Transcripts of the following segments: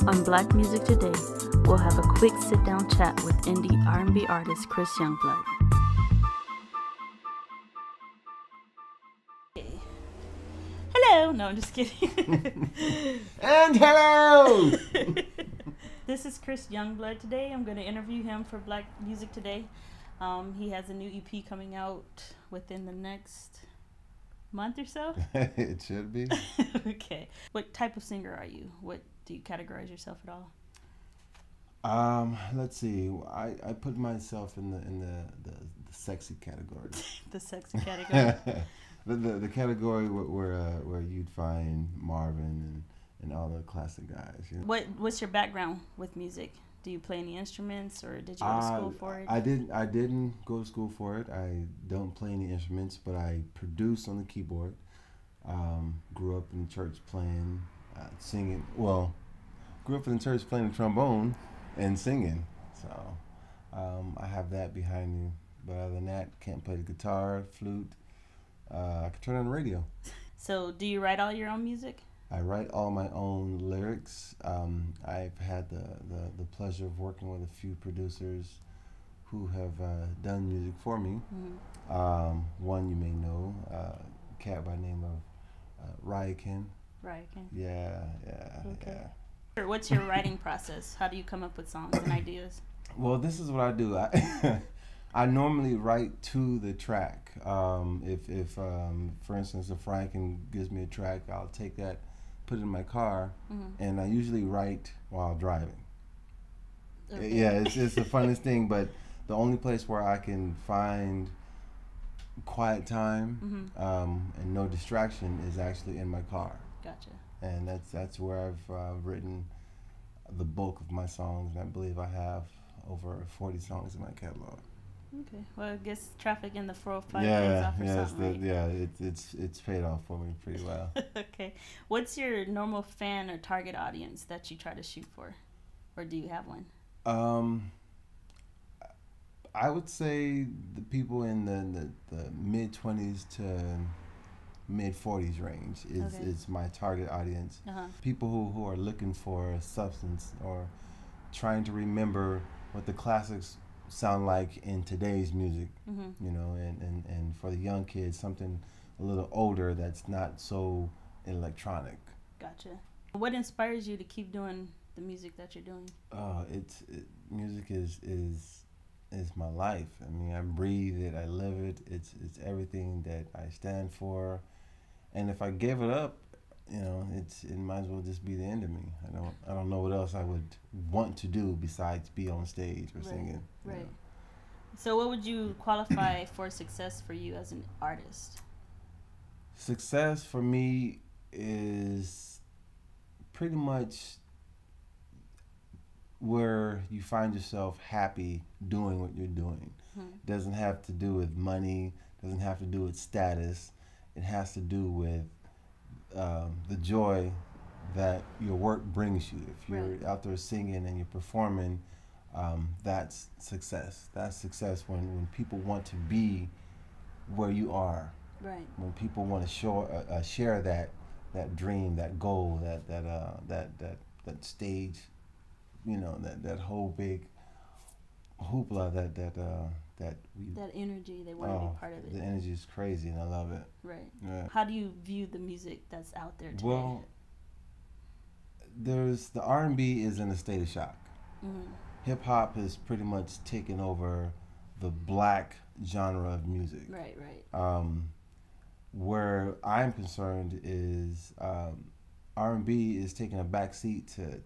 On Black Music Today, we'll have a quick sit-down chat with indie R&B artist Chris Youngblood. Hello! No, I'm just kidding. And hello! This is Chris Youngblood today. I'm going to interview him for Black Music Today. He has a new EP coming out within the next month or so. It should be. Okay. What type of singer are you? What do you categorize yourself at all? Let's see. I put myself in the sexy category. The sexy category. the category where you'd find Marvin and all the classic guys. You know? What's your background with music? Do you play any instruments, or did you go to school for it? I didn't go to school for it. I don't play any instruments, but I produce on the keyboard. Grew up in church playing, singing. Well, grew up in church playing the trombone and singing. So I have that behind me. But other than that, can't play the guitar, flute. I can turn on the radio. So do you write all your own music? I write all my own lyrics. I've had the pleasure of working with a few producers who have done music for me. Mm-hmm. One you may know, a cat by the name of Ryakin. Ryakin. Yeah. Okay. Yeah. What's your writing process? How do you come up with songs and ideas? Well, this is what I do. I normally write to the track. If for instance, if Ryakin gives me a track, I'll take that, put it in my car, mm-hmm. and I usually write while driving. Okay. Yeah, it's the funniest thing, but the only place where I can find quiet time, mm-hmm. And no distraction is actually in my car. Gotcha. And that's where I've written the bulk of my songs, and I believe I have over 40 songs in my catalog. Okay. Well, I guess traffic in the 405 pays off or something, right? It's paid off for me pretty well. Okay. What's your normal fan or target audience that you try to shoot for? Or do you have one? I would say the people in the mid-20s to mid-40s range is my target audience. Uh-huh. People who are looking for substance or trying to remember what the classics sound like in today's music, mm-hmm. you know, and for the young kids, something a little older that's not so electronic. Gotcha. What inspires you to keep doing the music that you're doing? Music is my life. I mean, I breathe it, I live it. It's everything that I stand for, and if I gave it up, you know, it might as well just be the end of me. I don't know what else I would want to do besides be on stage or singing. Right. Know. So what would you qualify for success for you as an artist? Success for me is pretty much where you find yourself happy doing what you're doing. Doesn't have to do with money, doesn't have to do with status. It has to do with the joy that your work brings you. If you're out there singing and you're performing, that's success. That's success when people want to be where you are. Right. When people want to share that dream, that goal, that stage, you know, that whole big hoopla that energy, they want to be part of it. The energy is crazy, and I love it. Right. Yeah. How do you view the music that's out there today? Well, the R&B is in a state of shock. Mm-hmm. Hip hop has pretty much taken over the black genre of music. Right. Where I'm concerned is R&B is taking a back seat to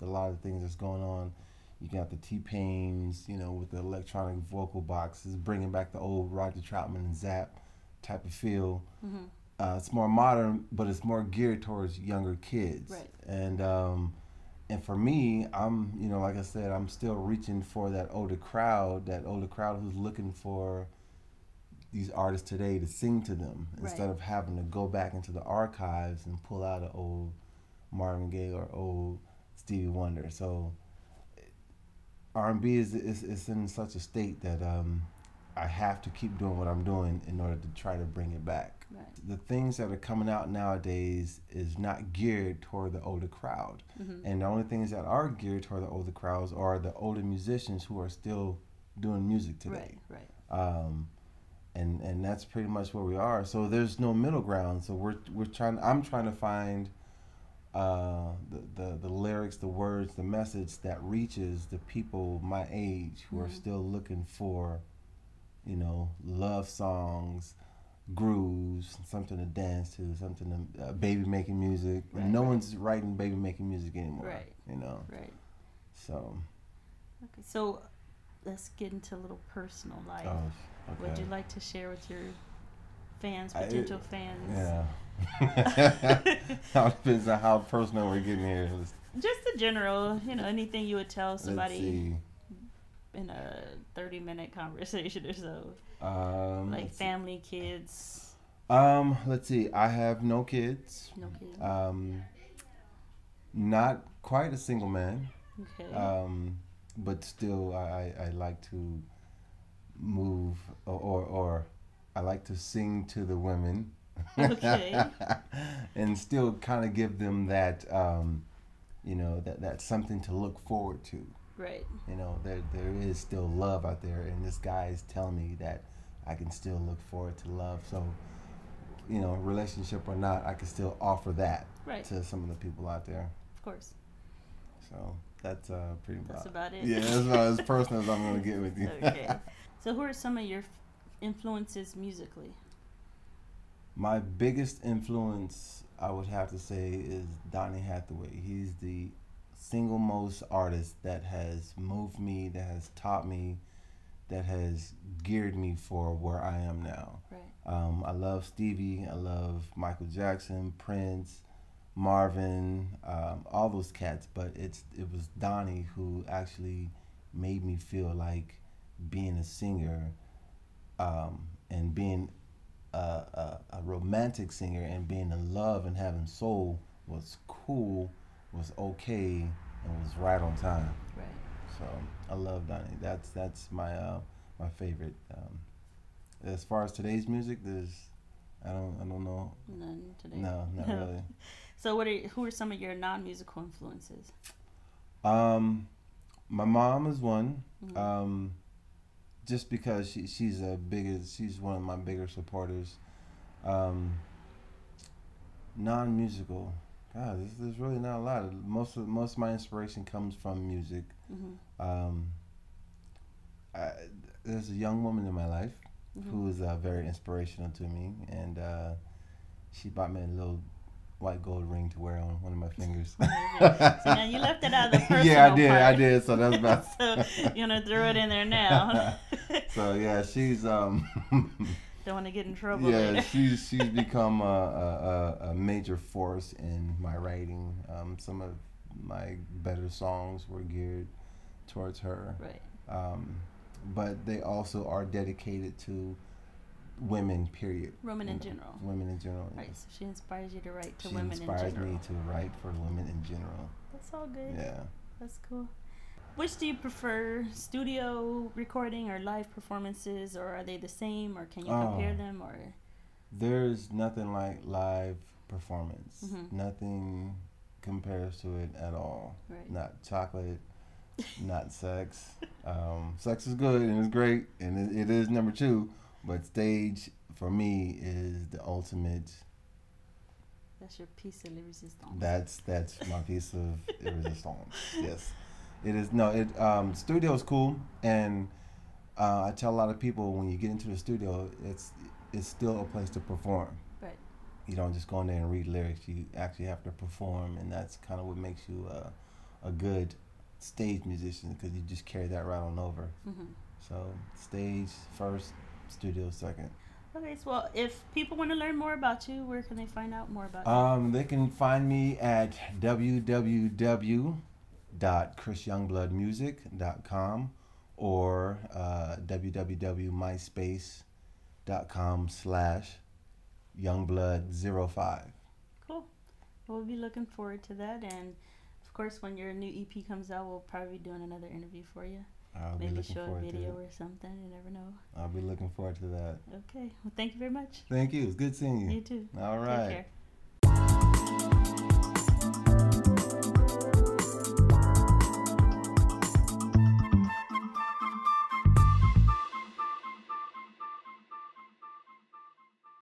a lot of things that's going on. You got the T-Pains, you know, with the electronic vocal boxes, bringing back the old Roger Troutman and Zapp type of feel. Mm-hmm. It's more modern, but it's more geared towards younger kids. Right. And for me, I'm, you know, like I said, I'm still reaching for that older crowd who's looking for these artists today to sing to them, instead of having to go back into the archives and pull out an old Marvin Gaye or old Stevie Wonder. So R&B is in such a state that I have to keep doing what I'm doing in order to try to bring it back. Right. The things that are coming out nowadays is not geared toward the older crowd. And the only things that are geared toward the older crowds are the older musicians who are still doing music today. Right. And that's pretty much where we are. So there's no middle ground. So I'm trying to find the lyrics, the words, the message that reaches the people my age who are still looking for, love songs, grooves, something to dance to, something to baby making music. Right, no one's writing baby making music anymore. Right. Right. So. Okay. So let's get into a little personal life. Oh, okay. Would you like to share with your fans, potential fans? Yeah. It depends on how personal we're getting here. Just the general, anything you would tell somebody in a 30-minute conversation or so. Like family, kids. Let's see. I have no kids. No kids. Not quite a single man. Okay. But still, I like to move or I like to sing to the women. Okay. And still kind of give them that, that's something to look forward to. Right. There is still love out there, and this guy is telling me that I can still look forward to love. So, relationship or not, I can still offer that to some of the people out there. Of course. So that's pretty much. That's about it. Yeah, that's about as personal as I'm going to get with you. Okay. So who are some of your influences musically? My biggest influence, I would have to say, is Donny Hathaway. He's the single most artist that has moved me, that has taught me, that has geared me for where I am now. Right. I love Stevie. I love Michael Jackson, Prince, Marvin, all those cats. But it was Donny who actually made me feel like being a singer and being a romantic singer and being in love and having soul was cool, was okay, and was right on time. Right. So I love Donny. That's my my favorite. As far as today's music, I don't know. None today. No, not really. So who are some of your non-musical influences? My mom is one. Mm-hmm. Just because she's one of my bigger supporters. Non-musical, God, there's really not a lot. Most of my inspiration comes from music. Mm-hmm. There's a young woman in my life Mm-hmm. who is very inspirational to me, and she bought me a little white gold ring to wear on one of my fingers. So now you left it out of the personal Yeah, part. I did. So that's about. So you're gonna throw it in there now. So yeah, she's Don't want to get in trouble. yeah, later. she's become a major force in my writing. Some of my better songs were geared towards her. Right. But they also are dedicated to women, period. Women in general. Women in general. Right. Yes. So she inspires you to write to She women in general. inspires me to write for women in general. That's all good. Yeah. That's cool. Which do you prefer, studio recording or live performances, or are they the same, or can you compare them, or? There's nothing like live performance. Mm-hmm. Nothing compares to it at all. Right. Not chocolate, not sex. Sex is good and it's great, and it is number 2. But stage for me is the ultimate. That's your piece of resistance. That's my piece of resistance. Yes, it is. No, studio is cool, and I tell a lot of people when you get into the studio, it's still a place to perform. Right. You don't just go in there and read lyrics. You actually have to perform, and that's kind of what makes you a good stage musician, because you just carry that right on over. Mm-hmm. So stage first, studio second. Okay, so well, if people want to learn more about you, where can they find out more about you? They can find me at www.chrisyoungbloodmusic.com or www.myspace.com/youngblood05. Cool. We'll be looking forward to that, and of course, when your new EP comes out, we'll probably be doing another interview for you. I'll be Maybe a looking short forward video to it. or something. You never know. I'll be looking forward to that. Okay. Well, thank you very much. Thank you. It's good seeing you. You too. All Take right. care.